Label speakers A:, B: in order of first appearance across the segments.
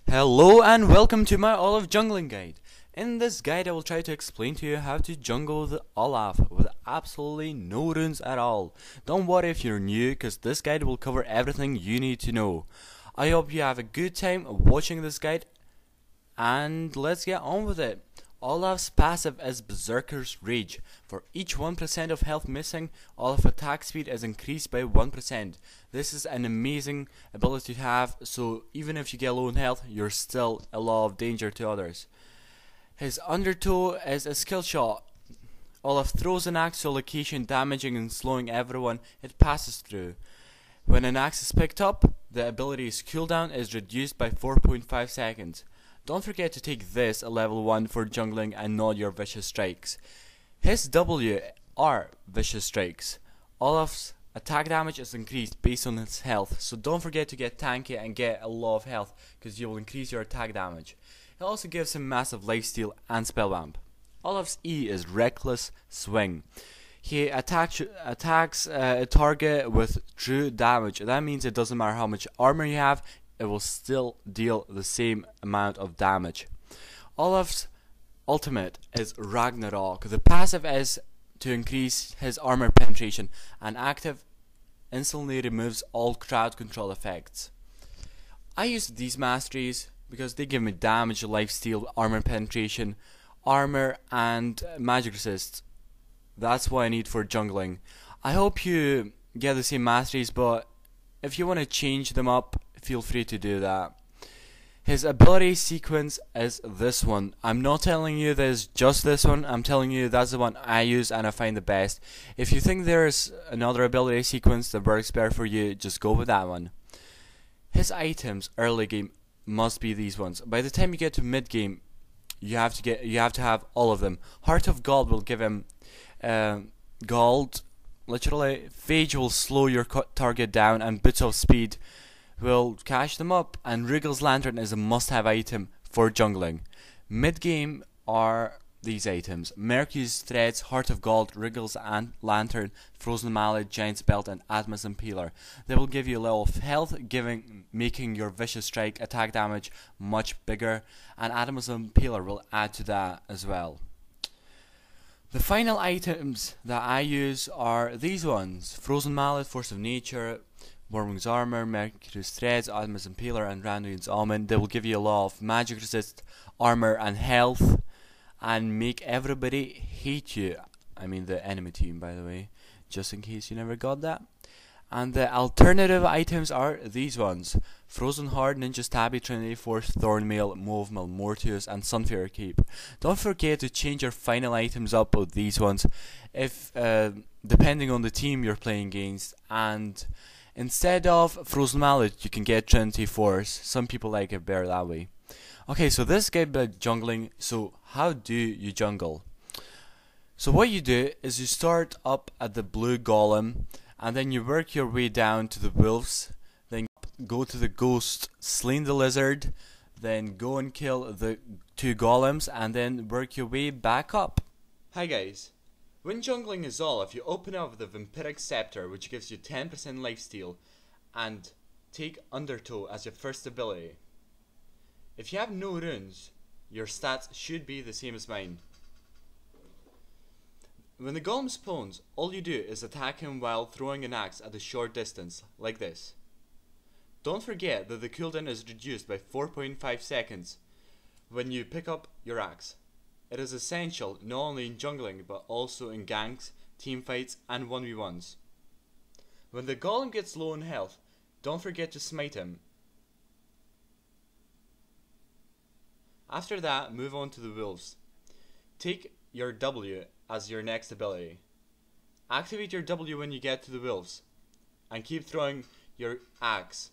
A: Hello and welcome to my Olaf jungling guide. In this guide I will try to explain to you how to jungle the Olaf with absolutely no runes at all. Don't worry if you're new, cause this guide will cover everything you need to know. I hope you have a good time watching this guide and let's get on with it. Olaf's passive is Berserker's Rage. For each 1% of health missing, Olaf's attack speed is increased by 1%. This is an amazing ability to have, so even if you get low in health, you're still a lot of danger to others. His Undertow is a skill shot. Olaf throws an axe to a location, damaging and slowing everyone it passes through. When an axe is picked up, the ability's cooldown is reduced by 4.5 seconds. Don't forget to take this a level 1 for jungling and not your vicious strikes. His W are vicious strikes. Olaf's attack damage is increased based on his health, so don't forget to get tanky and get a lot of health because you will increase your attack damage. It also gives him massive lifesteal and spell vamp. Olaf's E is Reckless Swing. He attacks a target with true damage. That means it doesn't matter how much armor you have, it will still deal the same amount of damage. Olaf's ultimate is Ragnarok. The passive is to increase his armor penetration, and active instantly removes all crowd control effects. I use these masteries because they give me damage, lifesteal, armor penetration, armor, and magic resist. That's what I need for jungling. I hope you get the same masteries, but if you want to change them up, feel free to do that. His ability sequence is this one. I'm not telling you there's just this one, I'm telling you that's the one I use and I find the best. If you think there's another ability sequence that works better for you, just go with that one. His items early game must be these ones. By the time you get to mid game, you have to have all of them. Heart of Gold will give him gold. Literally, Phage will slow your target down, and Boots of Speed will cash them up, and Wriggle's Lantern is a must-have item for jungling. Mid-game are these items: Mercury's Threads, Heart of Gold, Wriggle's Lantern, Frozen Mallet, Giant's Belt, and Atmas Impaler. They will give you a little of health, making your Vicious Strike attack damage much bigger, and Atmas Impaler will add to that as well. The final items that I use are these ones: Frozen Mallet, Force of Nature, Wormwing's Armor, Mercury's Threads, Atmas Impaler, and Randuin's Almond. They will give you a lot of magic resist, armor, and health, and make everybody hate you. I mean the enemy team, by the way, just in case you never got that. And the alternative items are these ones: Frozen Heart, Ninja Stabby, Trinity Force, Thornmail, Mauve Mail, Mortius, and Sunfire Cape. Don't forget to change your final items up with these ones, if depending on the team you're playing against. And instead of Frozen Mallet, you can get Trinity Force. Some people like it better that way. Okay, so this guide about jungling. So how do you jungle? So what you do is you start up at the blue golem, and then you work your way down to the wolves, then go to the ghost, slain the lizard, then go and kill the 2 golems, and then work your way back up. Hi guys. When jungling is Olaf, you open up the Vampiric Scepter, which gives you 10% lifesteal, and take Undertow as your first ability. If you have no runes, your stats should be the same as mine. When the golem spawns, all you do is attack him while throwing an axe at a short distance, like this. Don't forget that the cooldown is reduced by 4.5 seconds when you pick up your axe. It is essential not only in jungling but also in ganks, teamfights, and 1v1s. When the golem gets low in health, don't forget to smite him. After that, move on to the wolves. Take your W as your next ability. Activate your W when you get to the wolves, and keep throwing your axe,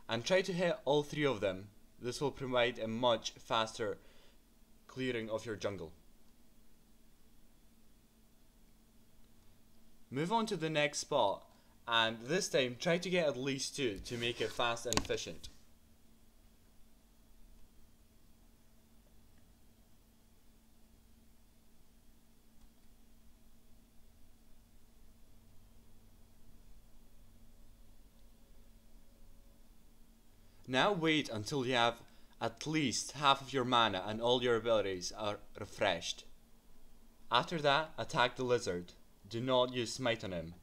A: and try to hit all 3 of them. This will provide a much faster clearing of your jungle. Move on to the next spot, and this time try to get at least 2 to make it fast and efficient. Now wait until you have at least half of your mana and all your abilities are refreshed. After that, attack the lizard. Do not use smite on him.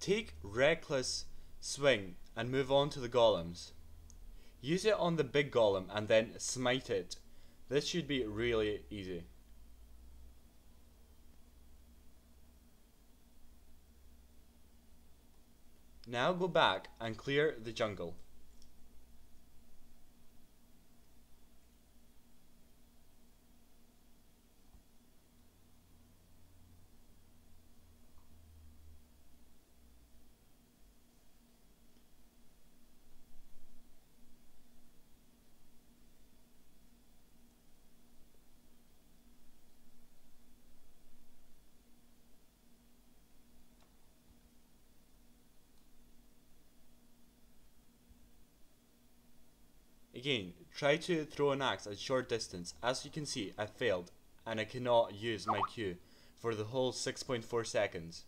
A: Take reckless swing and move on to the golems. Use it on the big golem and then smite it. This should be really easy. Now go back and clear the jungle. Again, try to throw an axe at short distance. As you can see, I failed and I cannot use my Q for the whole 6.4 seconds.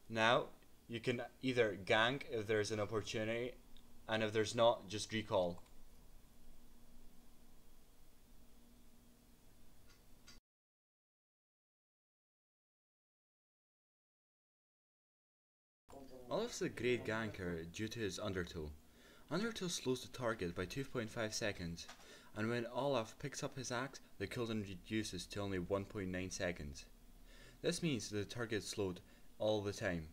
A: Now, you can either gank if there's an opportunity, and if there's not, just recall. Olaf's a great ganker due to his undertow. Undertow slows the target by 2.5 seconds, and when Olaf picks up his axe, the cooldown reduces to only 1.9 seconds. This means that the target is slowed all the time.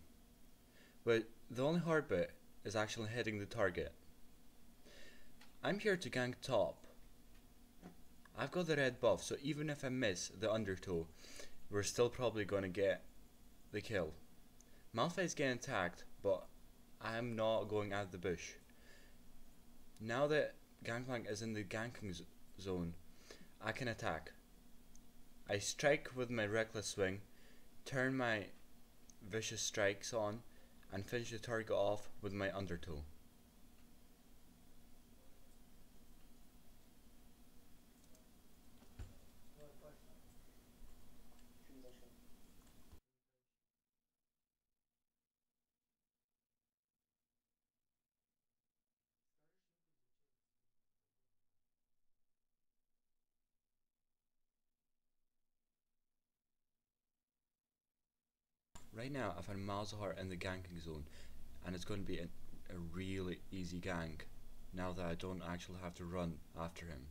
A: But the only hard bit is actually hitting the target. I'm here to gank top. I've got the red buff, so even if I miss the undertow, we're still probably gonna get the kill. Malphite's getting attacked, but I'm not going out of the bush. Now that Gangplank is in the ganking zone, I can attack. I strike with my reckless swing, turn my vicious strikes on, and finish the target off with my undertow. Right now, I've had Malzahar in the ganking zone, and it's going to be a really easy gank now that I don't actually have to run after him.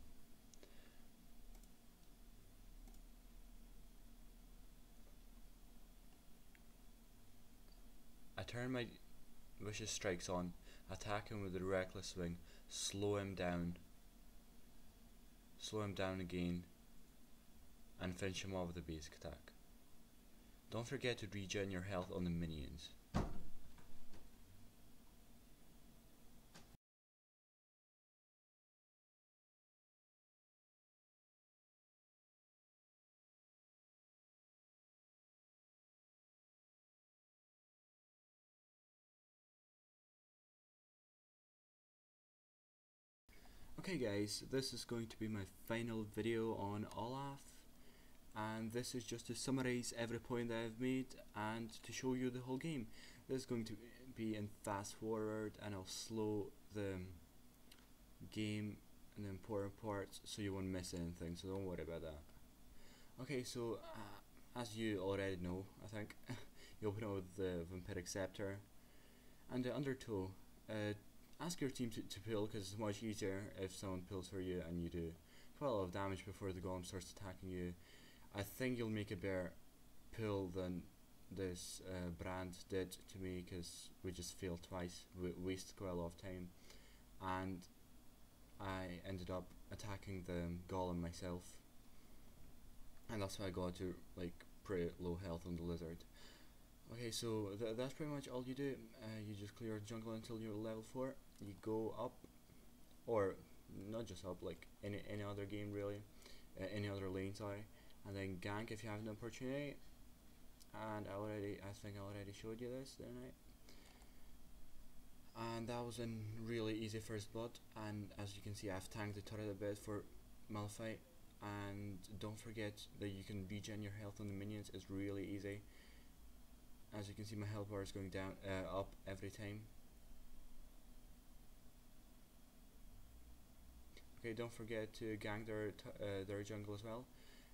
A: I turn my vicious strikes on, attack him with the reckless swing, slow him down again, and finish him off with a basic attack. Don't forget to regen your health on the minions. Okay guys, this is going to be my final video on Olaf, and this is just to summarize every point that I've made and to show you the whole game. This is going to be in fast forward, and I'll slow the game and the important parts so you won't miss anything, so don't worry about that. Okay, so as you already know, I think, you open up with the Vampiric Scepter and the Undertow. Ask your team to pull, because it's much easier if someone pulls for you and you do quite a lot of damage before the golem starts attacking you. I think you'll make a better pull than this Brand did to me, because we just failed twice, we wasted quite a lot of time, and I ended up attacking the golem myself, and that's why I got to like pretty low health on the lizard. Okay, so that's pretty much all you do. You just clear the jungle until you're level 4. You go up, or not just up, like any other game really, any other lane, sorry, and then gank if you have an opportunity. And I think I already showed you this, didn't I? And that was a really easy first blood, and as you can see I've tanked the turret a bit for Malphite. And don't forget that you can regen your health on the minions. It's really easy. As you can see my health bar is going down up every time. Okay, don't forget to gank their jungle as well.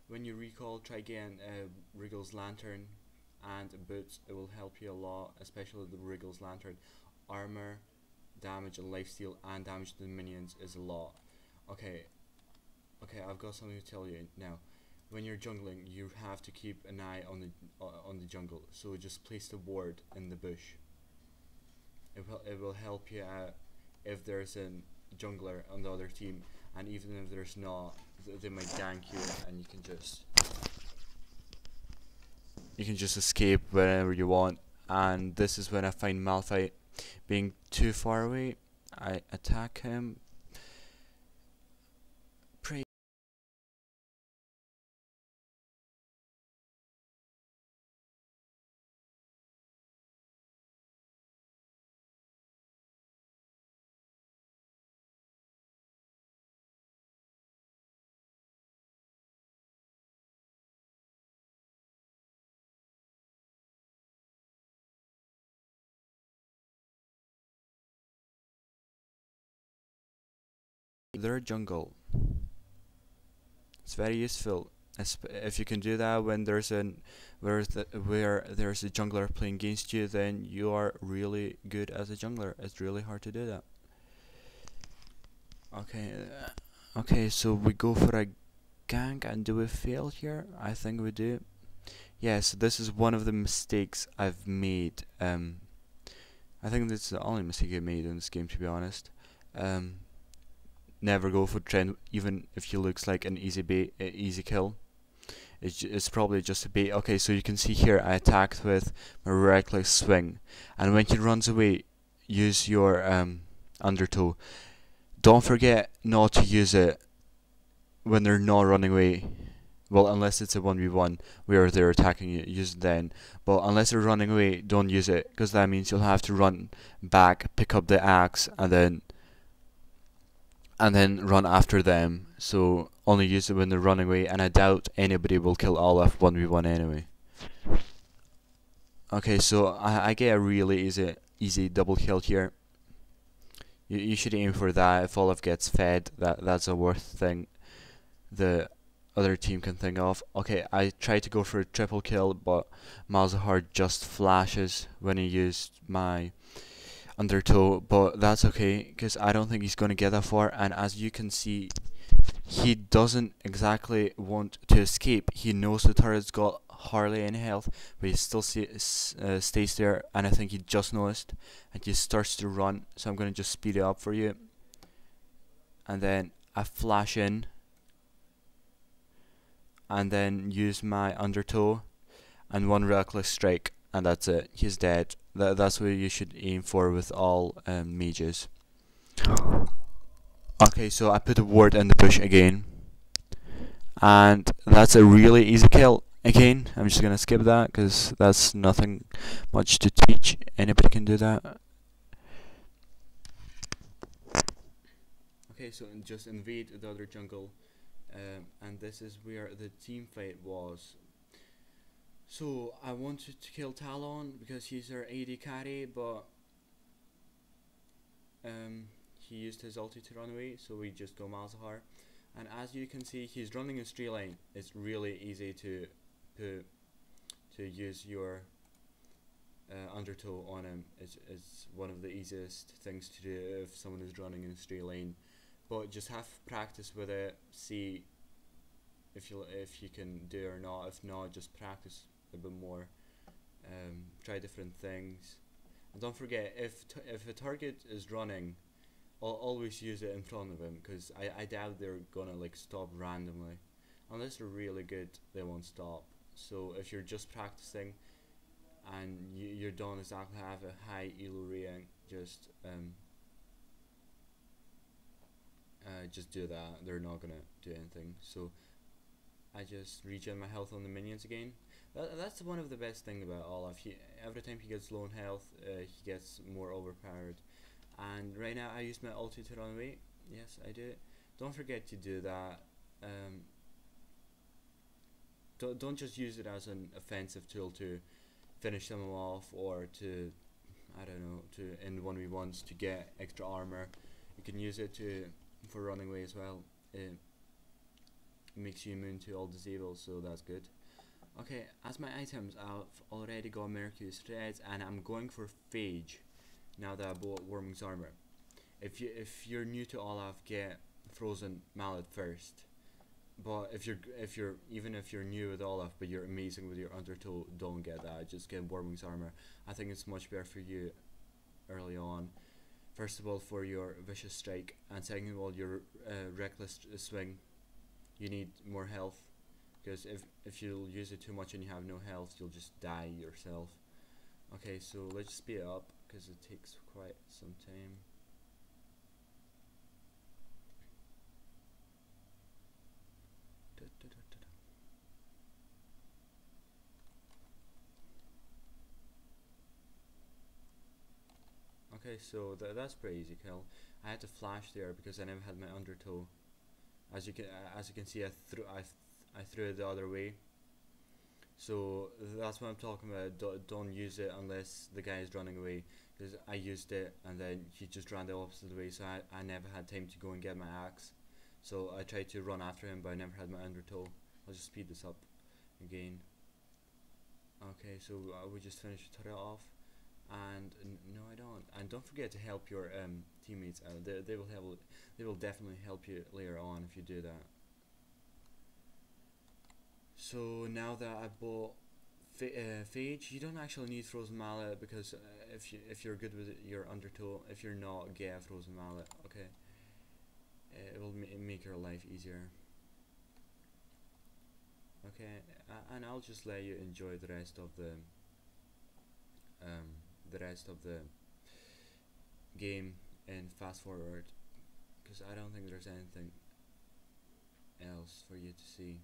A: When you recall, try again Wriggle's Lantern and Boots. It will help you a lot, especially the Wriggle's Lantern. Armor, damage and lifesteal and damage to the minions is a lot. Okay, I've got something to tell you now. When you're jungling, you have to keep an eye on the jungle. So just place the ward in the bush. It will help you out if there's a jungler on the other team, and even if there's not, they might gank you, and you can just escape whenever you want. And this is when I find Malphite being too far away. I attack him. Pray. Their jungle. It's very useful. If you can do that when there's where there's a jungler playing against you, then you are really good as a jungler. It's really hard to do that. Okay, so we go for a gank, and do we fail here? I think we do. Yes, this is one of the mistakes I've made. I think this is the only mistake I made in this game, to be honest. Never go for trend, even if he looks like an easy kill. It's probably just a bait. Okay, so you can see here I attacked with my reckless swing, and when he runs away, use your undertow. Don't forget not to use it when they're not running away. Well, unless it's a 1v1 where they're attacking you, use it then. But unless they're running away, don't use it, because that means you'll have to run back, pick up the axe, and then run after them. So only use it when they're running away, and I doubt anybody will kill Olaf 1v1 anyway. Okay, so I get a really easy double kill here. You should aim for that. If Olaf gets fed, that's a worth thing the other team can think of. Okay, I tried to go for a triple kill, but Malzahar just flashes when he used my undertow, but that's okay, because I don't think he's going to get that far. And as you can see, he doesn't exactly want to escape. He knows the turret's got hardly any health, but he still stays there, and I think he just noticed, and he starts to run. So I'm going to just speed it up for you, and then I flash in, and then use my undertow and one reckless strike, and that's it. He's dead. That's what you should aim for with all mages. Okay, so I put a ward in the bush again, and that's a really easy kill. Again, I'm just gonna skip that because that's nothing much to teach. Anybody can do that. Okay, so just invade the other jungle, and this is where the team fight was. So I wanted to kill Talon because he's our AD carry, but he used his ulti to run away, so we just go Malzahar. And as you can see, he's running a straight line. It's really easy to use your undertow on him. It's one of the easiest things to do if someone is running in a straight line. But just have practice with it. See if you can do it or not. If not, just practice a bit more. Try different things, and don't forget, if a target is running, always use it in front of him, because I doubt they're gonna like stop randomly. Unless they're really good, they won't stop. So if you're just practicing and you don't exactly have a high elo rank, just do that. They're not gonna do anything. So I just regen my health on the minions again. That's one of the best thing about Olaf. Every time he gets low on health, he gets more overpowered. And right now I use my ulti to run away. Yes, I do. Don't forget to do that. Um, don't just use it as an offensive tool to finish them off, or to, I don't know, to in 1v1s to get extra armor. You can use it to for running away as well. It makes you immune to all disables, so that's good. Okay, as my items, I've already got Mercury's threads, and I'm going for Phage now that I bought Worming's armor. If you're new to Olaf, get Frozen Mallet first. But if you're even if you're new with Olaf but you're amazing with your Undertow, don't get that. Just get Worming's armor. I think it's much better for you early on. First of all, for your vicious strike, and second of all, your reckless swing. You need more health, because if you use it too much and you have no health, you'll just die yourself. Okay, so let's speed it up because it takes quite some time. Okay, so that's pretty easy kill. I had to flash there because I never had my Undertow. As you can see, I threw it the other way. So that's what I'm talking about. Don't use it unless the guy is running away, because I used it and then he just ran the opposite way, so I never had time to go and get my axe. So I tried to run after him, but I never had my Undertow. I'll just speed this up again. Okay, so we just finished the turret off, and no, I don't. And don't forget to help your teammates out. They will definitely help you later on if you do that. So now that I bought Phage, you don't actually need Frozen Mallet, because if you're good with your Undertow, if you're not, get Frozen Mallet. Okay, it will make your life easier. Okay, and I'll just let you enjoy the rest of the game and fast forward, because I don't think there's anything else for you to see.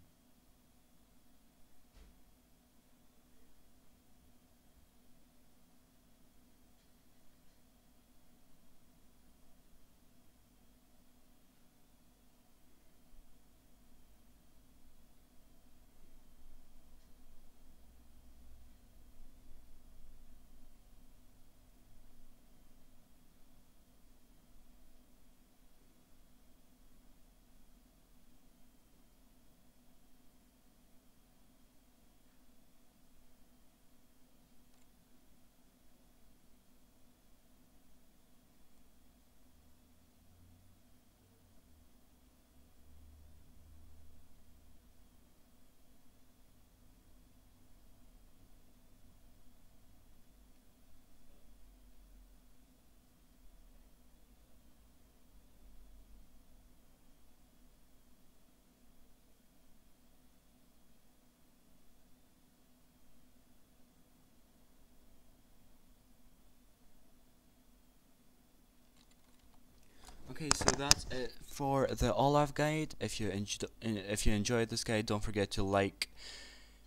A: Okay, so that's it for the Olaf guide. If you enjoyed this guide, don't forget to like.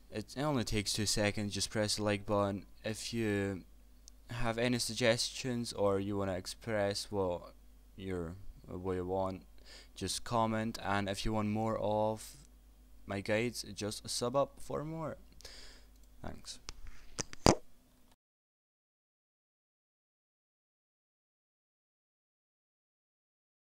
A: It only takes 2 seconds. Just press the like button. If you have any suggestions or you wanna express what you want, just comment. And if you want more of my guides, just sub up for more. Thanks.